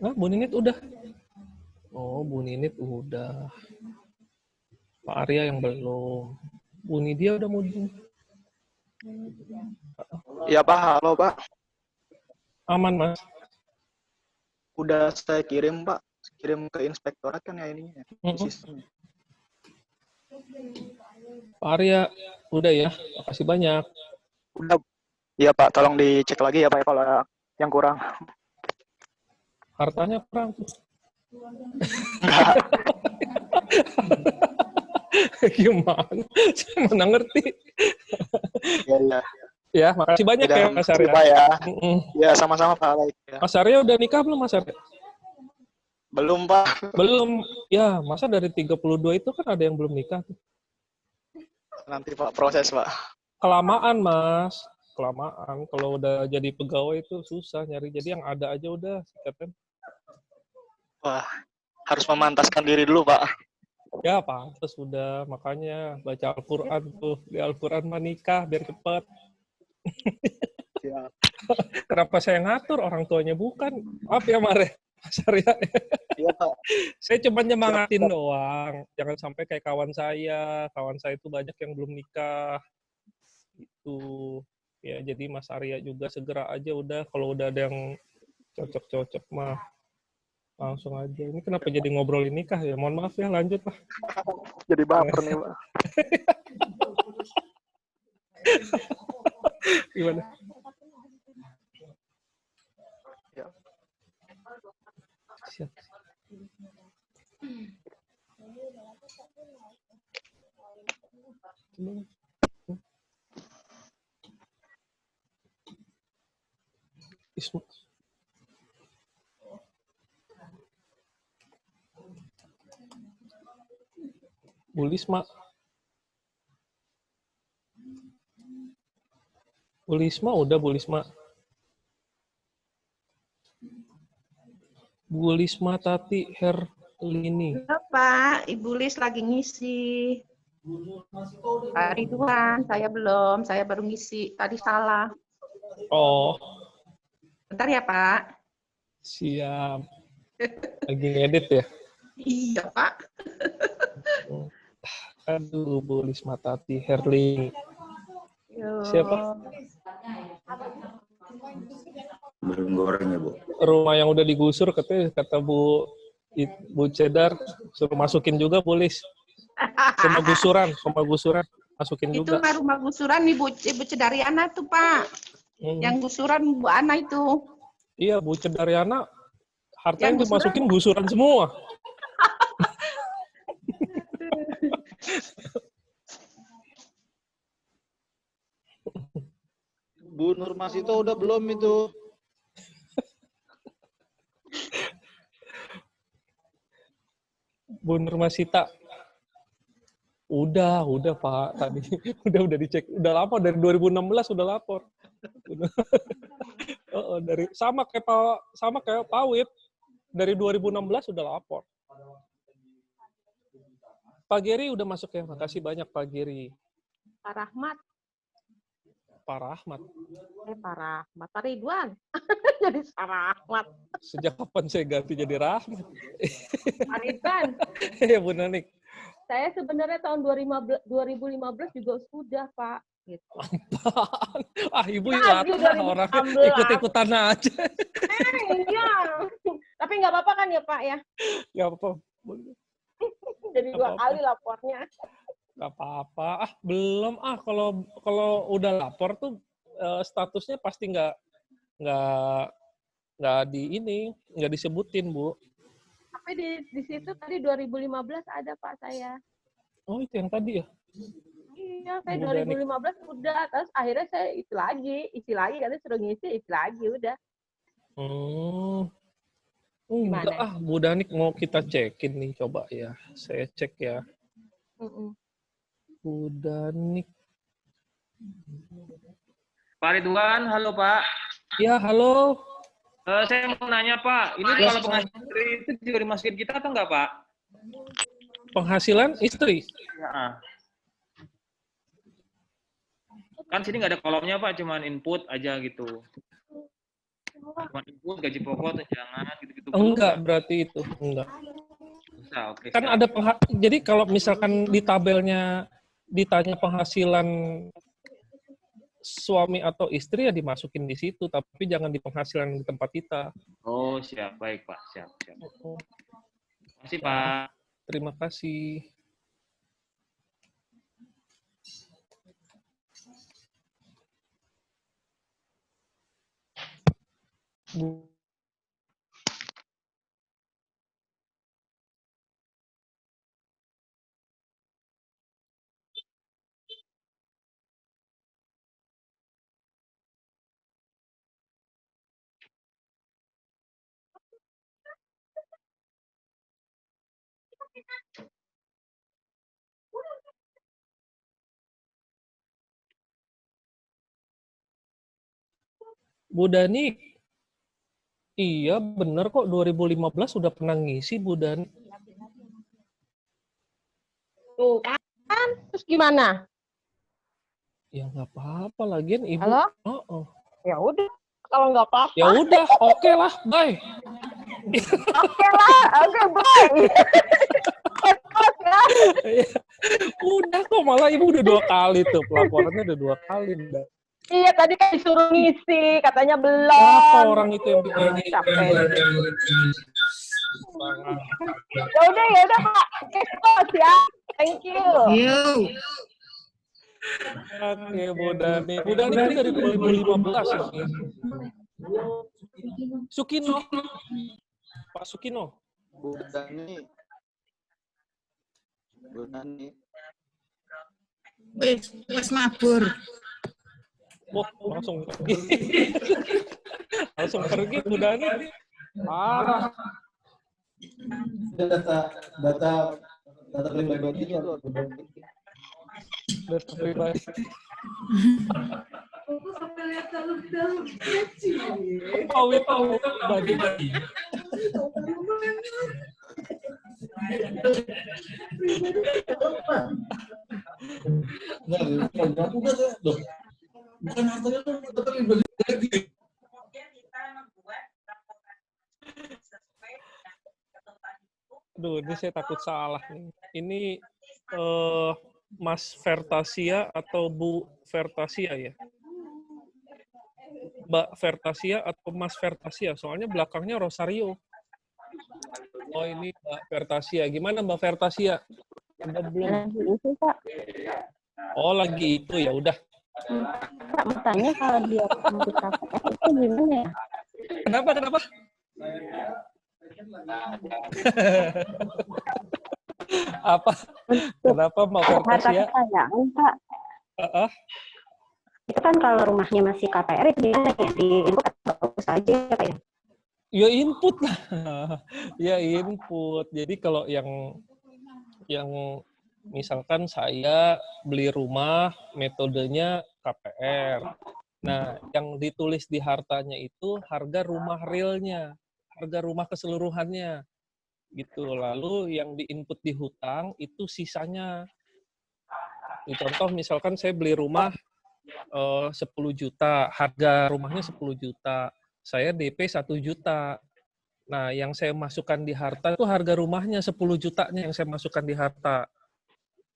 Nah, Bu Ninit udah. Oh, Bu Ninit udah. Pak Arya yang belum. Bu Nidia udah mau. Iya Pak, halo Pak. Aman, Mas. Udah saya kirim Pak. Kirim ke inspektorat kan ya ini ya, di sistem. Pak Arya, udah ya. Makasih banyak. Udah. Iya Pak, tolong dicek lagi ya Pak kalau yang kurang. Hartanya kurang. Enggak. Gimana? Saya mana ngerti. Iya. Ya, makasih banyak ya Mas Arya. Pak ya. Ya, sama-sama Pak. Baik, ya. Mas Arya udah nikah belum Mas Arya? Belum Pak. Belum. Ya, masa dari 32 itu kan ada yang belum nikah. Nanti Pak proses Pak. Kelamaan Mas. Kelamaan. Kalau udah jadi pegawai itu susah nyari. Jadi yang ada aja udah. Sikapin. Wah, harus memantaskan diri dulu Pak. Ya pantas sudah. Makanya baca Al-Quran tuh. Di Al-Quran mah nikah biar cepat. Ya. Kenapa saya ngatur? Orang tuanya bukan. Maaf ya Mare. Mas Arya. Iya Pak. Saya cuma nyemangatin doang. Jangan sampai kayak kawan saya. Kawan saya itu banyak yang belum nikah. Itu. Ya, jadi Mas Arya juga segera aja udah. Kalau udah ada yang cocok-cocok mah langsung aja. Ini kenapa jadi ngobrolin nikah ya? Mohon maaf ya, lanjut lah. Jadi baper nih Pak. Gimana? Ya. Siap. Isma. Bulisma. Bulisma udah Bulisma. Bulisma Tati Herlini. Halo Pak, Ibu Lis lagi ngisi. Pak Ridwan, saya belum, saya baru ngisi. Tadi salah. Oh. Bentar ya Pak. Siap. Lagi ngedit ya? Iya Pak. Aduh, Bulisma Tati Herlini. Yo. Siapa? Belum goreng ya Bu. Rumah yang udah digusur kata Bu Cedar suruh masukin juga Bulis. Rumah gusuran masukin Itu juga. mah rumah gusuran Ibu Cedariana tuh Pak. Yang gusuran Bu Ana itu. Iya, Bu Cedariana harta yang dimasukin gusuran semua. Bu Nurmasito udah belum itu? Bu Nurmasita. Udah Pak tadi. udah dicek. Udah lapor dari 2016 udah lapor. Dari sama kayak Pak Wip. Dari 2016 udah lapor. Pak Geri udah masuk ya. Makasih banyak Pak Geri. Pak Rahmat. Pak Rahmat. Pak Rahmat. Pak Ridwan. Jadi Pak Rahmat. Sejak kapan saya ganti jadi Rahmat? Pak Ridwan. Ya Bu Nanik. Saya sebenarnya tahun 2015 juga sudah Pak. Gitu. Ibu latah orangnya ikut-ikutan aja. Iya. Tapi nggak apa-apa kan ya Pak ya? Nggak apa-apa. Jadi dua kali lapornya. Nggak apa-apa. Belum. Kalau udah lapor tuh statusnya pasti nggak nggak disebutin Bu. Tapi di situ tadi 2015 ada Pak saya. Oh itu yang tadi ya? Iya, saya 2015 udah. Terus akhirnya saya isi lagi. Karena suruh ngisi, isi lagi, udah. Enggak Bu Danik mau kita cekin nih, coba ya. Saya cek ya. Bu Danik. Pak Ridwan, halo Pak. Ya, halo. Saya mau nanya Pak, ini kalau penghasilan itu juga dimasukin kita atau enggak Pak? Penghasilan istri? Ya. Kan sini nggak ada kolomnya Pak, cuman input aja gitu. Cuman input, gaji pokok, tunjangan, gitu-gitu gitu? Enggak, berarti itu. Enggak. Bisa, oke. Kan ada jadi kalau misalkan di tabelnya ditanya penghasilan suami atau istri ya dimasukin di situ, tapi jangan di penghasilan di tempat kita. Oh, siap. Baik, Pak. Siap. Terima kasih, Pak. Terima kasih. Bu Dani, iya bener kok 2015 sudah pernah ngisi Bu Dani. Tuh kan, terus gimana? Ya nggak apa-apa lagian Ibu. Halo? Oh. Ya udah, kalau nggak apa-apa. Ya udah, oke lah, bye. Oke lah, oke bye. Cepet ya. Udah kok, malah Ibu udah 2 kali tuh, pelaporannya udah 2 kali. Udah. Iya, tadi kan disuruh ngisi, katanya belum. Apa orang itu yang bikin Capek. Ya udah Pak. Oke, close ya. Thank you. Oke, Bu Dani. Bu Dani itu dari 2015 ya. Sukino. Pak Sukino. Bu Dani. Wes mabur. Wah, langsung pergi. Langsung pergi Bu Dani. Parah. Data pribadi itu Data pribadi. Tahu pribadi. bukan hartanya tuh data pribadi lagi. Aduh, ini saya takut salah nih. Ini Mas Vertasia atau Bu Vertasia ya? Mbak Vertasia atau Mas Vertasia? Soalnya belakangnya Rosario. Oh, ini Mbak Vertasia. Gimana Mbak Vertasia? Udah belum? Lagi itu Pak. Oh, lagi itu ya udah. Pak mau tanya kalau dia di KPR itu gimana ya? Kenapa? Apa? Kenapa Mbak Vertasia? Harta kekayaan Pak. Itu kan kalau rumahnya masih KPR itu gimana ya? Di input atau fokus aja Pak ya? Ya input lah. Ya input. Jadi kalau yang misalkan saya beli rumah metodenya KPR. Nah, yang ditulis di hartanya itu harga rumah realnya, harga rumah keseluruhannya. Gitu. Lalu yang diinput di hutang itu sisanya. Contoh misalkan saya beli rumah 10 juta, harga rumahnya 10 juta. Saya DP 1 juta. Nah, yang saya masukkan di harta itu harga rumahnya 10 jutanya yang saya masukkan di harta.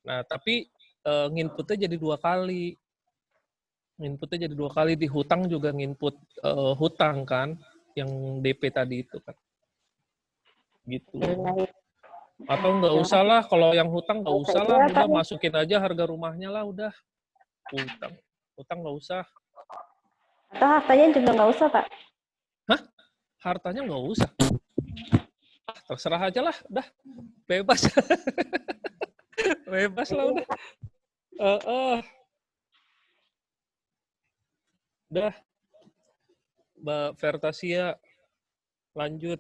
Nah, tapi nginputnya jadi 2 kali. Nginputnya jadi 2 kali, di hutang juga nginput hutang kan, yang DP tadi itu kan. Gitu. Atau nggak usah lah, kalau yang hutang nggak usah lah, udah masukin aja harga rumahnya lah, udah. Hutang nggak usah. Atau hartanya juga nggak usah Pak? Hah? Hartanya nggak usah? Terserah aja lah, udah. Bebas. Bebas lah udah. Udah. Mbak Vertasia, lanjut.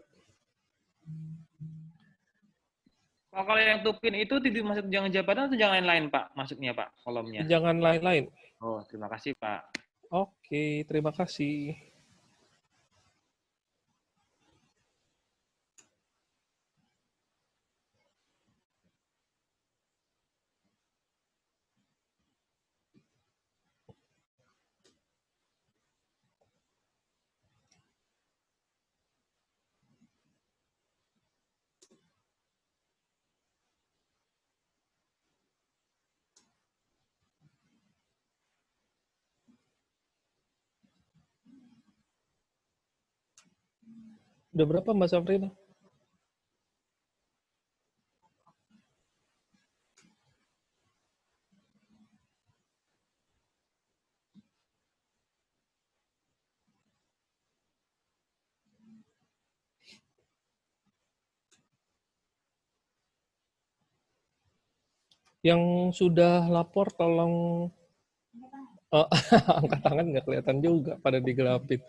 Kalau yang tupin itu tidak masuk jangan jabatan atau jangan lain-lain Pak? Masuknya Pak, kolomnya. Jangan lain-lain. Oh, terima kasih Pak. Oke, terima kasih. Udah berapa Mbak Safrina? Yang sudah lapor tolong angkat tangan, nggak kelihatan juga, pada digelapin.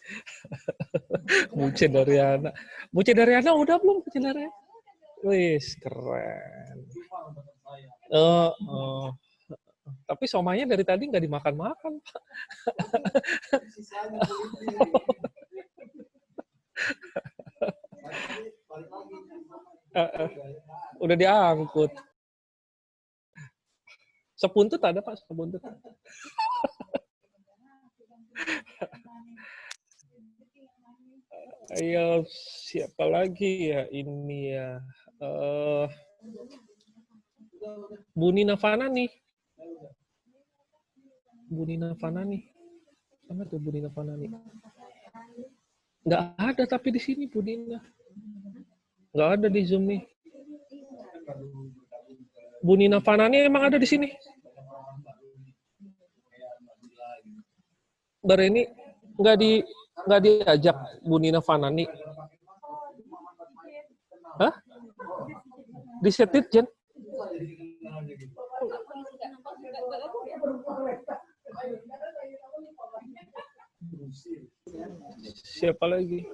Buce Daryana. Buce Daryana udah belum Buce Daryana? Wis, keren. Tapi somanya dari tadi nggak dimakan-makan, Pak. Udah diangkut. Sepuntut ada Pak, sepuntut. Ayo, siapa lagi ya ini ya? Bu Nina Fanani. Bu Nina Fanani. Mana tuh Bu Nina Fanani? Nggak ada tapi di sini Bu Nina. Nggak ada di Zoom nih. Bu Nina Fanani emang ada di sini? Ini nggak diajak Bu Nina Fanani? Hah? Di setit Jen? Siapa lagi?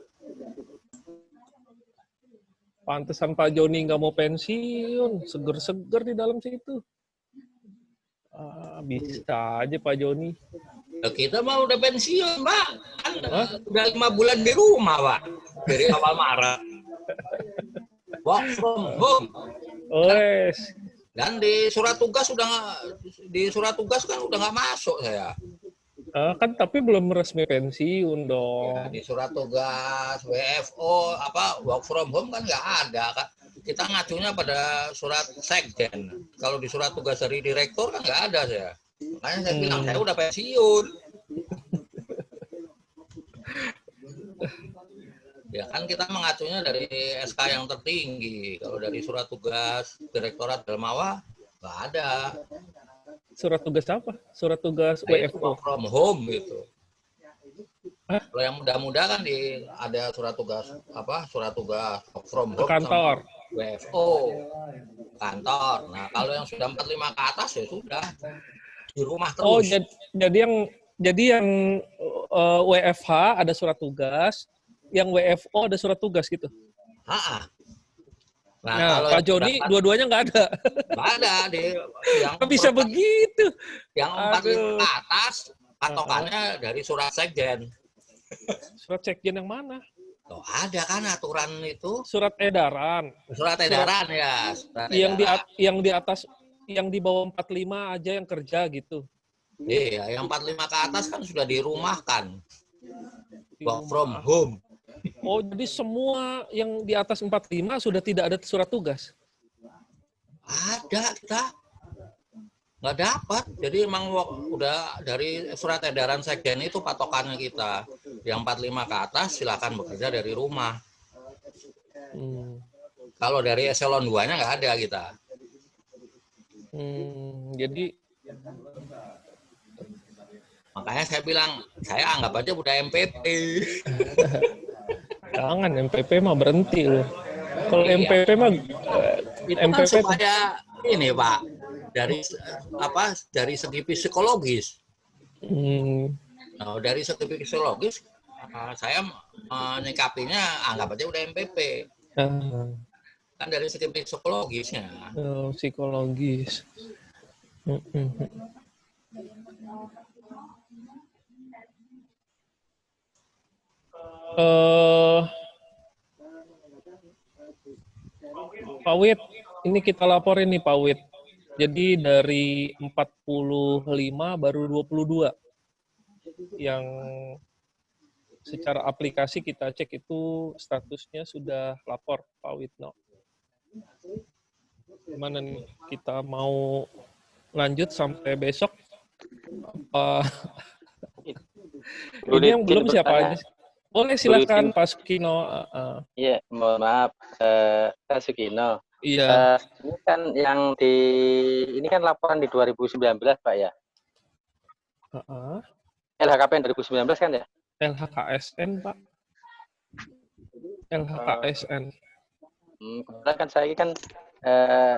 Pantesan Pak Joni nggak mau pensiun, seger-seger di dalam situ. Bisa aja Pak Joni. Nah, kita mah udah pensiun, Pak. Kan udah 5 bulan di rumah, Pak. Dari awal Maret. Work from home. Wes. Dan di surat tugas kan udah nggak masuk saya. Kan tapi belum resmi pensiun dong. Ya, di surat tugas WFO work from home kan nggak ada kan. Kita ngacunya pada surat sekjen. Kalau di surat tugas dari direktur kan nggak ada saya. Makanya saya bilang saya udah pensiun. Ya kan kita mengacunya dari SK yang tertinggi. Kalau dari surat tugas Direktorat Dalmawa nggak ada. Surat tugas apa? Surat tugas WFO. From home gitu. Kalau yang muda-muda kan ada surat tugas Surat tugas from home kantor. WFO kantor. Nah, kalau yang sudah 45 ke atas ya sudah di rumah terus. Oh, jadi yang WFH ada surat tugas, yang WFO ada surat tugas gitu. Nah, Pak Joni dua-duanya nggak ada. Nggak ada. Yang bisa begitu. Yang 45 ke atas, patokannya dari surat sekjen. Surat sekjen yang mana? Oh, ada kan aturan itu. Surat edaran. Surat edaran ya. Yang di atas, yang di bawah 45 aja yang kerja gitu. Iya, yang 45 ke atas kan sudah dirumahkan. Work from home. Oh, jadi semua yang di atas 45 sudah tidak ada surat tugas? Ada, kita nggak dapat. Jadi emang udah dari surat edaran sekjen itu patokannya kita. Yang 45 ke atas silakan bekerja dari rumah. Kalau dari eselon 2-nya nggak ada kita. Jadi makanya saya bilang, saya anggap aja udah MPP. Jangan, MPP mah berhenti loh. Kalau MPP mah itu MPP kan supaya ini Pak, dari segi psikologis. Nah, dari segi psikologis saya menyikapinya anggap aja udah MPP. Kan dari segi psikologisnya. Psikologis. Pak Wit, ini kita laporin nih Pak Wit. Jadi dari 45 baru 22 yang secara aplikasi kita cek itu statusnya sudah lapor Pak Witno. Gimana nih, kita mau lanjut sampai besok? Ini yang belum siapa aja? Boleh silakan Pak Sukino. Iya, mohon maaf, Pak Sukino. Iya. Ini kan ini kan laporan di 2019 Pak ya? LHKPN 2019 kan ya? LHKSN Pak. LHKSN. Kebetulan kan saya kan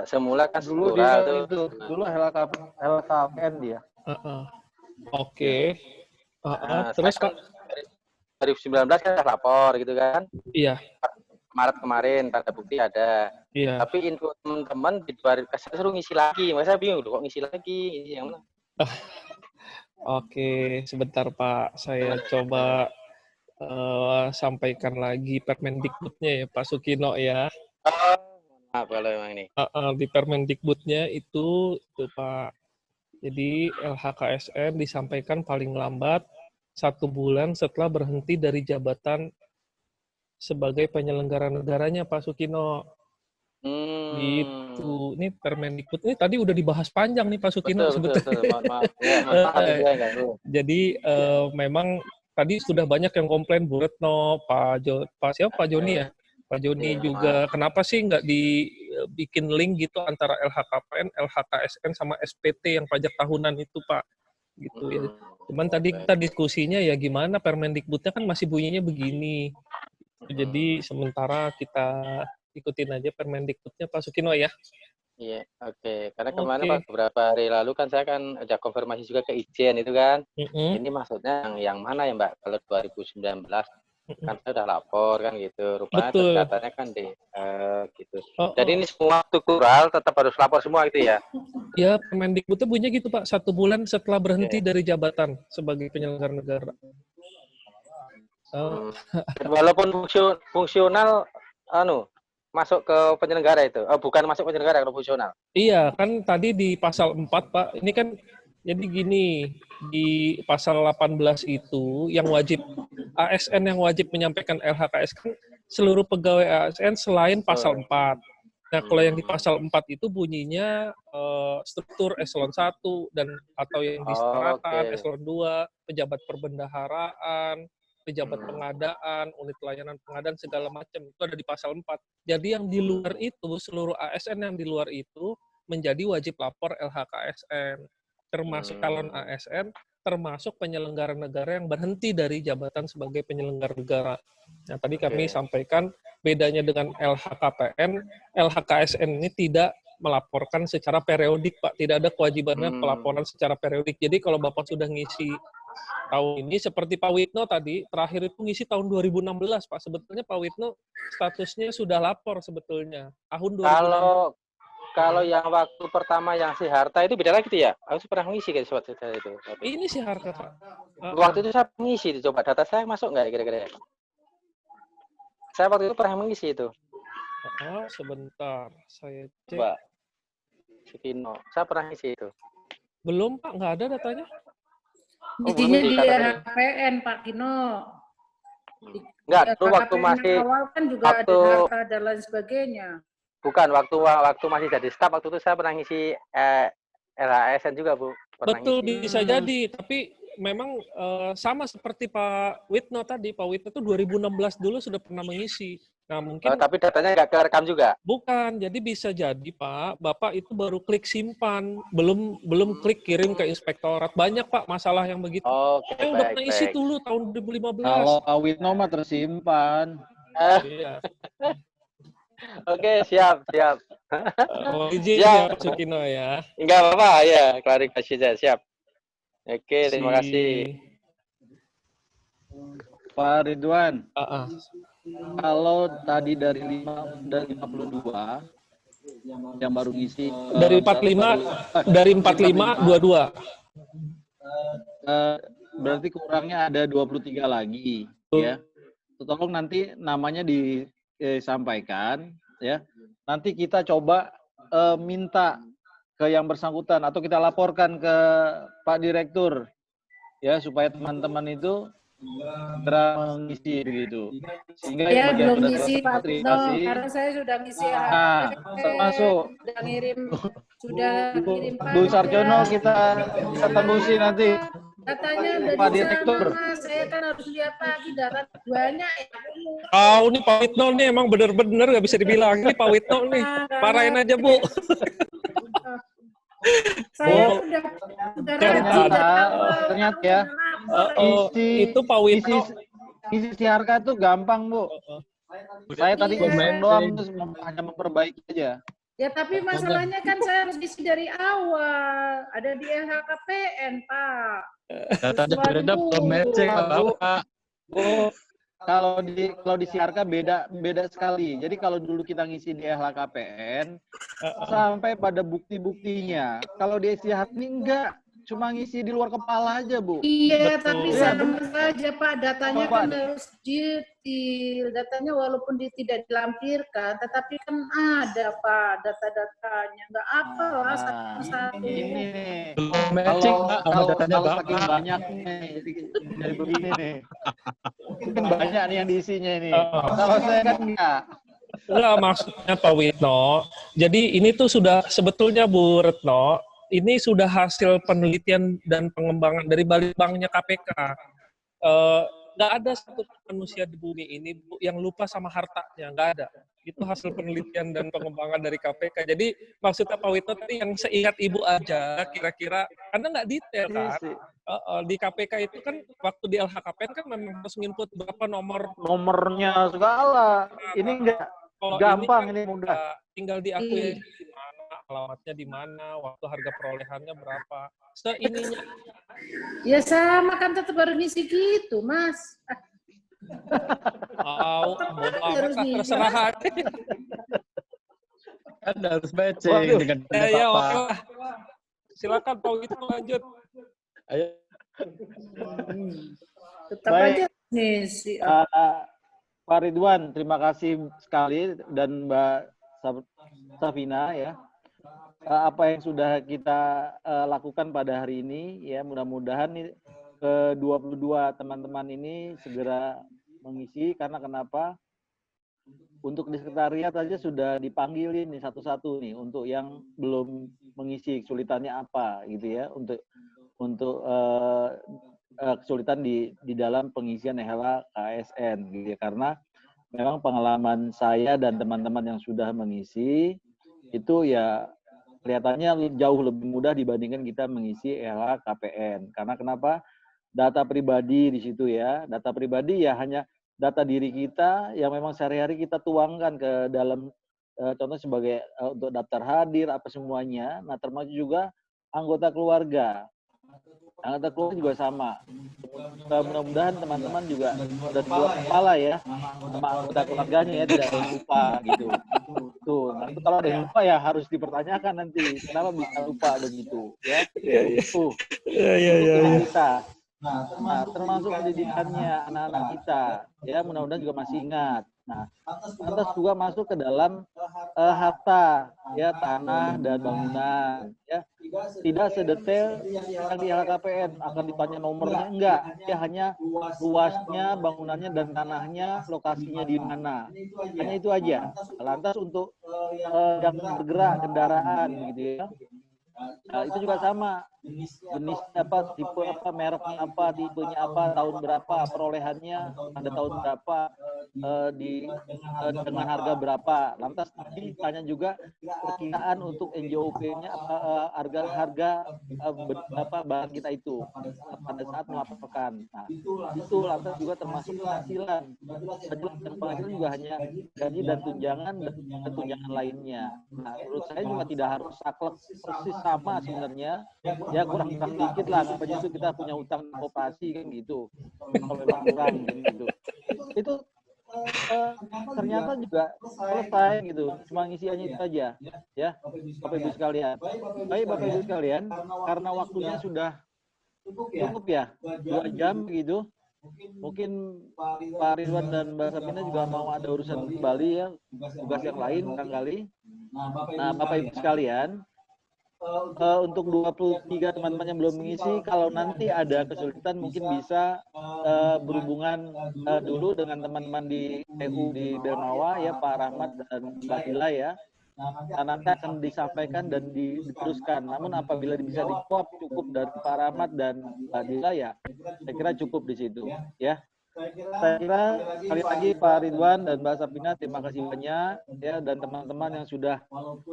semula kan Dulu dia itu, dulu LKPN dia. Oke. Terus Pak? 2019 kan sudah lapor gitu kan? Iya. Maret kemarin tanda bukti ada. Iya. Tapi info teman-teman di 2000 saya suruh ngisi lagi. Masa bingung kok ngisi lagi? Ngisi yang mana? Oke, sebentar Pak. Saya coba sampaikan lagi Permendikbudnya ya Pak Sukino ya. Maaf kalau memang ini. Di Permendikbudnya itu Pak. Jadi LHKSN disampaikan paling lambat 1 bulan setelah berhenti dari jabatan sebagai penyelenggara negaranya Pak Sukino. Gitu. Ini Permendikbud ini tadi udah dibahas panjang nih Pak Sukino sebetulnya. Maaf. Ya, jadi memang tadi sudah banyak yang komplain Bu Retno, Pak Joni ya. Pak Joni juga kenapa sih nggak dibikin link gitu antara LHKPN, LHKSN sama SPT yang pajak tahunan itu Pak, gitu ya. Cuman tadi kita diskusinya ya gimana Permendikbudnya kan masih bunyinya begini. Jadi sementara kita ikutin aja Permendikbudnya Pak Sukino ya. Iya, oke. Karena kemarin Pak, beberapa hari lalu kan saya kan udah konfirmasi juga ke Ijen itu kan. Ini maksudnya yang mana ya Mbak? Kalau 2019 kan saya udah lapor kan gitu. Rupanya ternyatanya kan gitu. Jadi ini semua struktural tetap harus lapor semua gitu ya? Ya, Permendikbudnya bunyinya gitu Pak, 1 bulan setelah berhenti dari jabatan sebagai penyelenggara negara. Walaupun fungsional, masuk ke penyelenggara itu, bukan masuk penyelenggara kalau fungsional. Iya, kan tadi di pasal 4 Pak, ini kan jadi gini, di pasal 18 itu yang wajib ASN yang wajib menyampaikan LHKS kan seluruh pegawai ASN selain pasal 4. Nah, kalau yang di pasal 4 itu bunyinya struktur eselon 1 dan atau yang disetarakan eselon 2, pejabat perbendaharaan, pejabat pengadaan, unit layanan pengadaan segala macam itu ada di pasal 4. Jadi yang di luar itu seluruh ASN yang di luar itu menjadi wajib lapor LHKSN. Termasuk calon ASN, termasuk penyelenggara negara yang berhenti dari jabatan sebagai penyelenggara negara. Nah, tadi kami sampaikan bedanya dengan LHKPN, LHKSN ini tidak melaporkan secara periodik, Pak. Tidak ada kewajibannya pelaporan secara periodik. Jadi kalau Bapak sudah ngisi tahun ini, seperti Pak Witno tadi, terakhir itu ngisi tahun 2016, Pak. Sebetulnya Pak Witno statusnya sudah lapor sebetulnya. Tahun 2016. Kalau yang waktu pertama yang si Harta itu beda lagi ya? Aku pernah ngisi guys waktu itu. Ini si Harta, Pak. Waktu itu saya mengisi, coba data saya masuk nggak kira-kira? Saya waktu itu pernah mengisi itu. Sebentar, saya cek. Coba. Sukino, saya pernah ngisi itu. Belum, Pak, nggak ada datanya. Isinya di LHKPN, Pak Kino. Enggak, itu waktu masih awal kan juga ada harta dan lain sebagainya. Bukan, waktu masih jadi staf, waktu itu saya pernah ngisi LHSN juga, Bu. Betul, bisa jadi. Tapi memang sama seperti Pak Witno tadi. Pak Witno itu 2016 dulu sudah pernah mengisi. Nah, mungkin tapi datanya nggak kerekam juga? Bukan, jadi bisa jadi, Pak. Bapak itu baru klik simpan. Belum klik kirim ke inspektorat. Banyak, Pak, masalah yang begitu. Saya udah pernah isi dulu tahun 2015. Kalau Pak Witno mah tersimpan. Iya. Oke, siap. Izin ya, Pak Sukino ya. Enggak apa-apa, ya. Klarifikasi saya, siap. Oke, terima kasih. Pak Ridwan, kalau tadi dari 52, yang baru ngisi. Dari 45, 22. Berarti kurangnya ada 23 lagi. Ya. Tolong nanti namanya disampaikan ya, nanti kita coba minta ke yang bersangkutan atau kita laporkan ke Pak Direktur ya, supaya teman-teman itu segera mengisi begitu. Sehingga ya belum ngisi Pak Witno, karena saya sudah ngisi termasuk sudah ngirim Pak Bu Sarjono kita tembusi nanti Katanya udah Pak di Direktur. sana, Mas. Saya kan harus lihat lagi data banyak ya. Oh, ini Pak Witno nih emang bener-bener nggak bisa dibilang. Ini Pak Witno nih. Marahin aja, Bu. Saya udah rajin dari awal. Ternyata ya. Itu Pak Witno. Isi siarka tuh gampang, Bu. Saya tadi ngomong doang terus hanya memperbaiki aja. Ya tapi masalahnya kan saya harus isi dari awal. Ada di LHKPN, Pak. Datanya beda belum matching Pak. Oh, kalau di siarka beda sekali. Jadi kalau dulu kita ngisi di LHKPN sampai pada bukti-buktinya. Kalau di SIHAT ini enggak, cuma ngisi di luar kepala aja, Bu. Iya, Betul. tapi sama saja Pak, datanya kan harus detail. Datanya walaupun tidak dilampirkan, tetapi kan ada Pak data-datanya. Nggak apa lah satu-satu. Ini nih. Matching Pak sama datanya kalau Bapak. saking banyaknya jadi begini nih. Mungkin banyak nih yang diisinya ini. Kalau saya kan enggak. Enggak, maksudnya Pak Witno. Jadi ini tuh sudah sebetulnya Bu Retno, ini sudah hasil penelitian dan pengembangan dari Balitbangnya KPK. Nggak ada satu manusia di bumi ini Bu, yang lupa sama hartanya, nggak ada. Itu hasil penelitian dan pengembangan dari KPK. Jadi maksudnya Pak Witno tadi yang seingat Ibu aja, kira-kira, karena nggak detail kan. Di KPK itu kan, waktu di LHKPN kan memang harus nginput berapa nomornya segala. Ini enggak gampang, ini mudah. Tinggal diakui di mana, alamatnya di mana, waktu harga perolehannya berapa. Seininya. Ya sama kan tetap harus ngisi gitu, Mas. Terserah aja. Anda harus matching dengan Ya, Bapak. oke lah. Silakan Pak Witno lanjut. Ayo. Tetap Baik. aja ngisi. Pak Ridwan, terima kasih sekali, dan Mbak Safina ya. Apa yang sudah kita lakukan pada hari ini ya, mudah-mudahan nih ke-22 teman-teman ini segera mengisi. Karena kenapa? Untuk di sekretariat saja sudah dipanggilin nih satu-satu nih untuk yang belum mengisi, kesulitannya apa gitu ya, untuk kesulitan di dalam pengisian EHLA KSN gitu ya. Karena memang pengalaman saya dan teman-teman yang sudah mengisi itu ya kelihatannya jauh lebih mudah dibandingkan kita mengisi EHLA KPN. Karena kenapa? Data pribadi di situ ya. Data pribadi ya hanya data diri kita yang memang sehari-hari kita tuangkan ke dalam contoh sebagai untuk daftar hadir apa semuanya. Nah, termasuk juga anggota keluarga. Anggota keluarga juga sama. Mudah-mudahan teman-teman juga sudah keluar kepala ya sama anggota keluarganya ya, tidak ada yang lupa gitu. Tuh, nanti kalau ada yang lupa ya harus dipertanyakan nanti kenapa bisa lupa begitu ya. Kita. Nah, termasuk pendidikannya anak-anak kita ya, mudah-mudahan juga masih ingat. Nah, lantas juga masuk ke dalam harta ya, tanah dan bangunan ya. Tidak sedetail yang di LHKPN akan ditanya nomornya, enggak. Ya hanya luasnya, bangunannya dan tanahnya, lokasinya di mana. Hanya itu aja. Lantas untuk yang bergerak kendaraan gitu ya. Nah, itu juga sama. Jenisnya apa, tipe apa, mereknya apa, tipenya apa, tahun berapa, perolehannya pada tahun berapa, dengan harga berapa. Lantas ditanya juga perkiraan untuk NJOP-nya harga apa barang kita itu pada saat melaporkan. Nah, itu lantas juga termasuk penghasilan. Penghasilan juga hanya gaji dan tunjangan lainnya. Nah, menurut saya juga tidak harus saklek persis sama sebenarnya. Ya kurang dikit lah, namanya itu kita punya utang koperasi kan gitu. Kalau memang kurang gitu. Itu ternyata juga selesai gitu. Cuma ngisiannya itu aja ya, Bapak Ibu sekalian. Baik Bapak Ibu sekalian, karena waktunya sudah cukup ya, 2 jam gitu. Mungkin Pak Ridwan dan Mbak Sapina juga mau ada urusan kembali ya, tugas yang lain barangkali. Nah, Bapak Ibu sekalian, untuk 23 teman-teman yang belum mengisi, kalau nanti ada kesulitan mungkin bisa berhubungan dulu dengan teman-teman di TU di Dermawa ya, Pak Rahmat dan Mbak Dila ya. Nah, nanti akan disampaikan dan diteruskan. Namun apabila bisa dijawab cukup dari Pak Rahmat dan Mbak Dila, ya saya kira cukup di situ, ya. Saya kira sekali lagi Pak Ridwan dan Mbak Sapina, terima kasih banyak ya, dan teman-teman yang sudah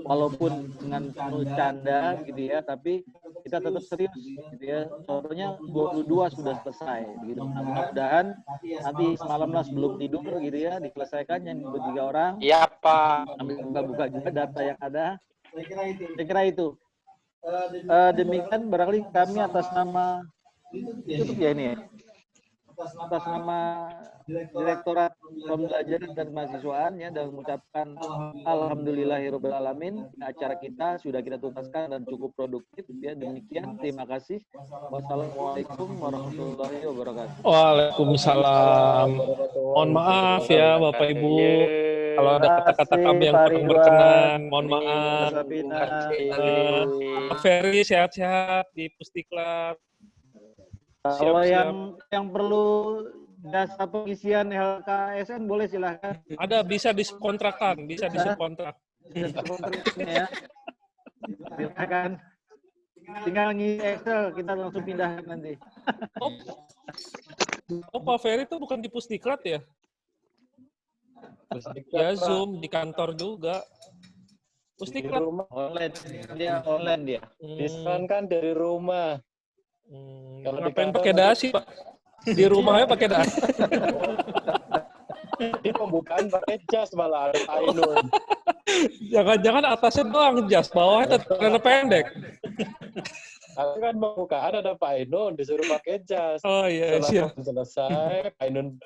walaupun dengan penuh canda gitu ya, tapi kita tetap serius gitu ya. Contohnya 22 sudah selesai gitu. Nah, mudah-mudahan nanti semalam lah sebelum tidur gitu ya diselesaikan yang 23 orang. Iya, Pak. Sambil buka-buka juga data yang ada. Saya kira itu. Demikian barangkali kami atas nama tutup ya ini ya. Atas nama Direktorat Pembelajaran dan Mahasiswaan ya, dan mengucapkan alhamdulillahirobbilalamin, acara kita sudah kita tuntaskan dan cukup produktif ya. Demikian, terima kasih. Wassalamualaikum warahmatullahi wabarakatuh. Waalaikumsalam. Mohon maaf ya Bapak Ibu kalau ada kata-kata kami yang kurang berkenan, mohon maaf. Pak Ferry sehat-sehat di Pusdiklat. Kalau yang perlu jasa pengisian LKSN boleh silahkan. Ada, bisa disubkontrakkan, bisa disubkontrak. Ya. Silakan. Tinggal ngisi Excel, kita langsung pindahkan nanti. Oh, Pak Ferry itu bukan di Pusdiklat ya? Ya Zoom, di kantor juga. Pusdiklat. Online, dia online dia. Diskon kan dari rumah. Kalau ngapain pakai dasi, Pak? Di rumahnya pakai dasi. Di pembukaan pakai jas malah ada Ainun. Jangan-jangan atasnya doang jas, bawahnya celana pendek. Aku kan pembukaan ada Pak Ainun disuruh pakai jas. Oh iya, siap. Selesai, Pak Ainun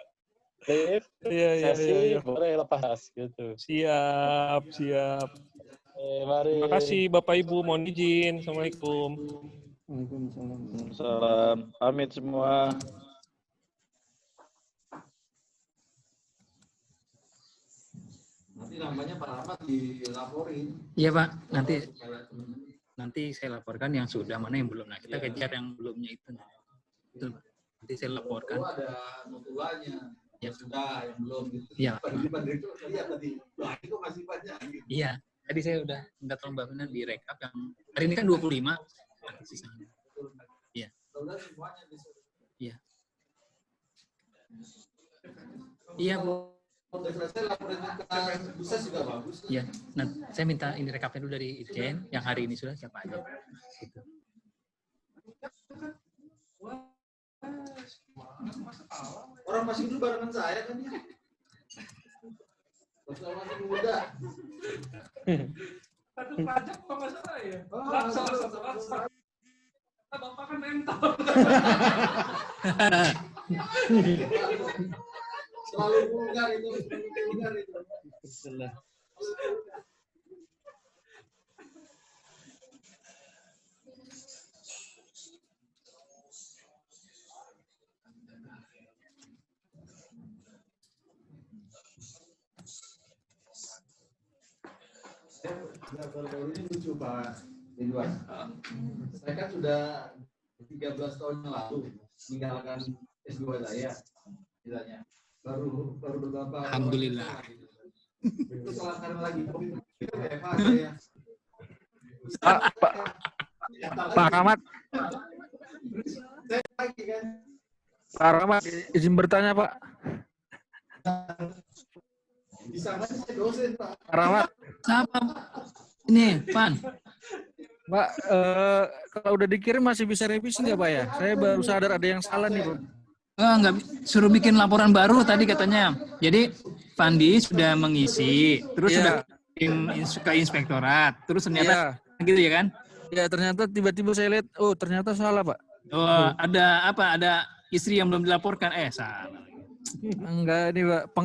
lift, sesi, boleh lepas jas gitu. Siap. Mari. Terima kasih Bapak Ibu, mohon izin. Assalamualaikum. Salam, pamit semua. Nanti namanya Pak Rahmat dilaporin. Iya Pak, nanti saya laporkan yang sudah, mana yang belum. Nah kita kejar yang belumnya itu. Itu Pak. Nanti saya laporkan. Oh, ada notulannya. Ya. Sudah, yang belum. Iya. Pak Direktur lihat tadi. Wah, itu masih banyak. Gitu. Iya. Tadi saya udah minta tolong Mbak Fina di rekap yang hari ini kan 25. Nanti sisanya. Iya. Iya. Iya, Bu. Iya. Nah, saya minta ini rekapnya dulu dari Irjen yang hari ini sudah siapa aja. Gitu. Orang masih dulu barengan saya kan ya. Masih muda. Satu pajak kok nggak salah ya? Laksa. Bapak kan mental. Selalu vulgar itu. Baru-baru ini lucu Pak Ridwan. Saya kan sudah 13 tahun yang lalu meninggalkan S2 saya, istilahnya. Baru beberapa. Alhamdulillah. Itu salah karena lagi COVID. Itu Eva saya. Pak Rahmat. Saya lagi kan. Pak Rahmat, izin bertanya Pak. Di sana saya dosen Pak. Pak Rahmat. Siapa? Ini, Pan. Pak, kalau udah dikirim masih bisa revisi nggak Pak ya? Saya baru sadar ada yang salah nih Pak. Nggak, suruh bikin laporan baru tadi katanya. Jadi Fandi sudah mengisi, terus sudah ke inspektorat, terus ternyata gitu ya kan? Ya ternyata tiba-tiba saya lihat, oh ternyata salah Pak. Oh, ada apa? Ada istri yang belum dilaporkan? Salah. Enggak ini Pak,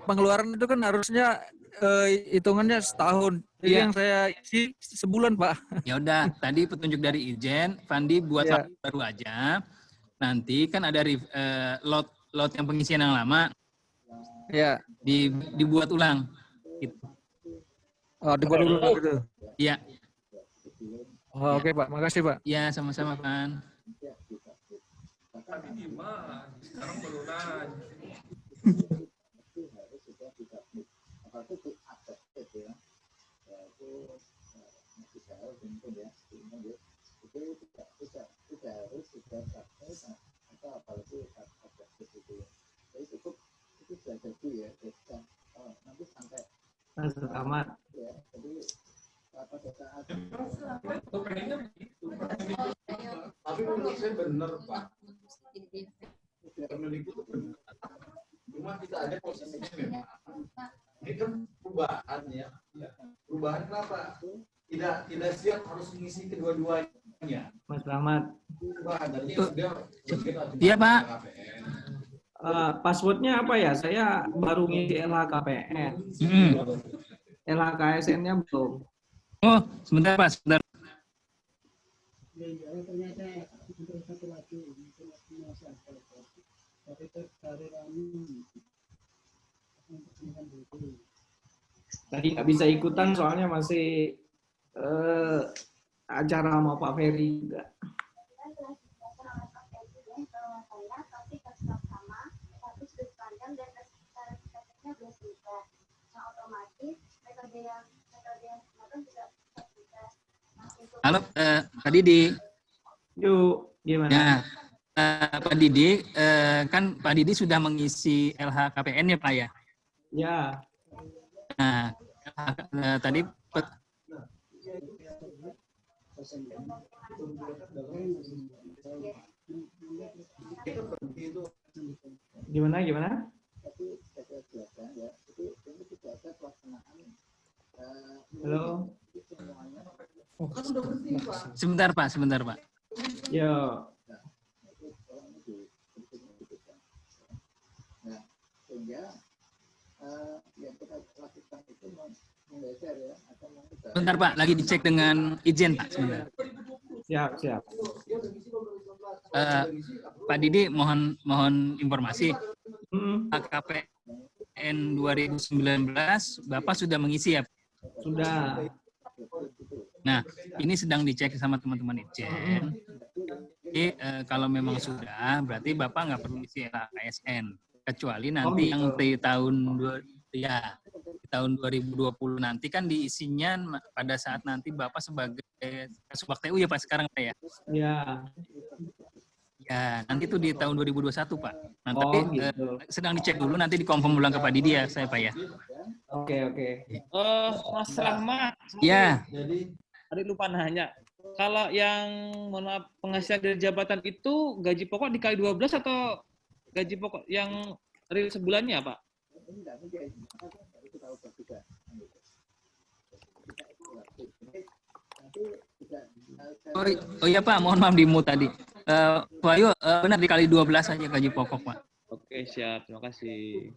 pengeluaran itu kan harusnya hitungannya setahun. Jadi yang saya isi sebulan Pak. Ya udah, tadi petunjuk dari Irjen, Fandi buat laporan baru aja. Nanti kan ada lot yang pengisian yang lama. Ya. Dibuat ulang. Gitu. Oh, dibuat ulang gitu. Iya. Oh, oke Pak, makasih Pak. Iya, sama-sama Pan. Tadi gimana? Sekarang baru nanya. Mas Rahmat. Tapi menurut saya benar, Pak. Kemendikbud itu benar. Cuma kita ada posisinya memang. Ini kan perubahan ya. Perubahan kenapa? Tidak siap harus mengisi kedua-duanya. Mas Rahmat. Perubahan dari Iya, Pak. Passwordnya apa ya? Saya baru ngisi LHKPN. LHKSN-nya belum. Oh, sebentar Pak, sebentar. Tadi nggak bisa ikutan soalnya masih acara sama Pak Ferry juga. Halo, Pak Didi. Yuk, gimana? Ya, Pak Didi, kan Pak Didi sudah mengisi LHKPN ya Pak ya? Ya. Nah, tadi Gimana? Halo. Sebentar Pak. Yo. Sebentar Pak, lagi dicek dengan izin Pak, sebentar. Siap. Pak Didi mohon informasi. KPN 2019 Bapak sudah mengisi ya? Sudah. Nah, ini sedang dicek sama teman-teman Ijen. Jadi kalau memang sudah, berarti Bapak nggak perlu isi LHKSN. Kecuali nanti yang di tahun 2020 nanti kan diisinya pada saat nanti Bapak sebagai Kasubag TU ya Pak sekarang Pak ya? Ya. Ya, nanti itu di tahun 2021 Pak. Nah, tapi gitu. Sedang dicek dulu, nanti dikonfirm ulang ke Pak Didi ya, saya Pak ya. Oke. Mas Rahmat. Ya. Tadi lupa nanya. Kalau yang penghasilan dari jabatan itu gaji pokok dikali 12 atau gaji pokok yang real sebulannya Pak? Oh iya Pak, mohon maaf di-mute tadi. Pak Ayu, benar dikali 12 saja gaji pokok Pak. Oke, siap. Terima kasih.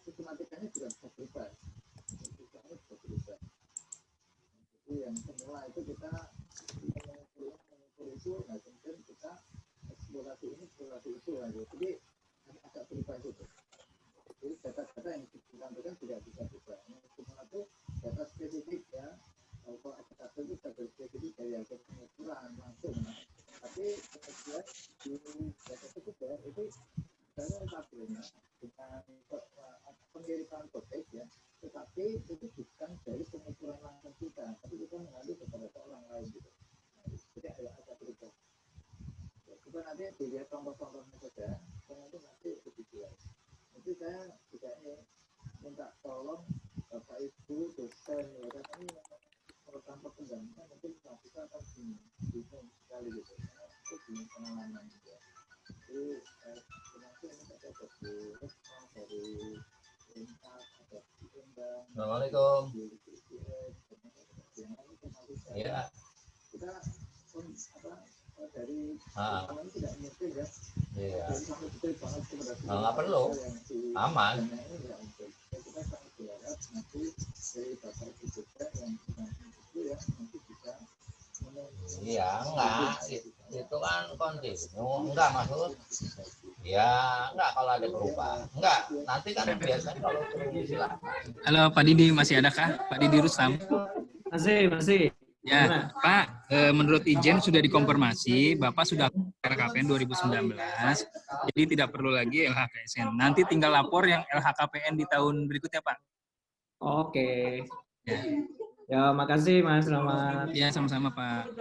Sistematikanya juga bisa berubah. Yang semula itu kita mengukur itu, nah kemudian kita eksplorasi itu lagi. Jadi agak berubah itu. Jadi data-data yang disampaikan tidak bisa berubah. Yang semula itu data spesifik ya. Kalau ada data itu data spesifik dari hasil pengukuran langsung. Tapi kemudian di data sekunder itu misalnya tabelnya dengan pengiriman kotek ya, tetapi itu bukan dari pengukuran langsung kita, tapi kita mengambil kepada orang lain gitu. Jadi agak berubah. Kita nanti dilihat contoh-contohnya saja, nanti lebih jelas. Nanti saya juga minta tolong Bapak Ibu dosen ya, karena ini kalau tanpa pendampingan mungkin kita akan bingung sekali gitu. Itu bingung pengalaman juga. Jadi nanti ini ada respon dari Assalamualaikum. Ya. Kita dari ini tidak mungkin ya. Iya. Nggak perlu. Aman. Kita sangat berharap nanti dari Bapak Ibu juga yang itu ya nanti bisa. Iya, enggak. Itu kan kontinu. Enggak maksud. Ya, enggak kalau ada perubahan. Enggak, nanti kan biasanya kalau silakan. Halo Pak Didi, masih adakah? Pak Didi Rustam? Masih. Ya, Pak, menurut Ijen sudah dikonfirmasi, Bapak sudah LHKPN 2019, jadi tidak perlu lagi LHKSN. Nanti tinggal lapor yang LHKPN di tahun berikutnya, Pak. Oke. Ya, Ya, makasih Mas Rahmat. ya sama-sama, Pak.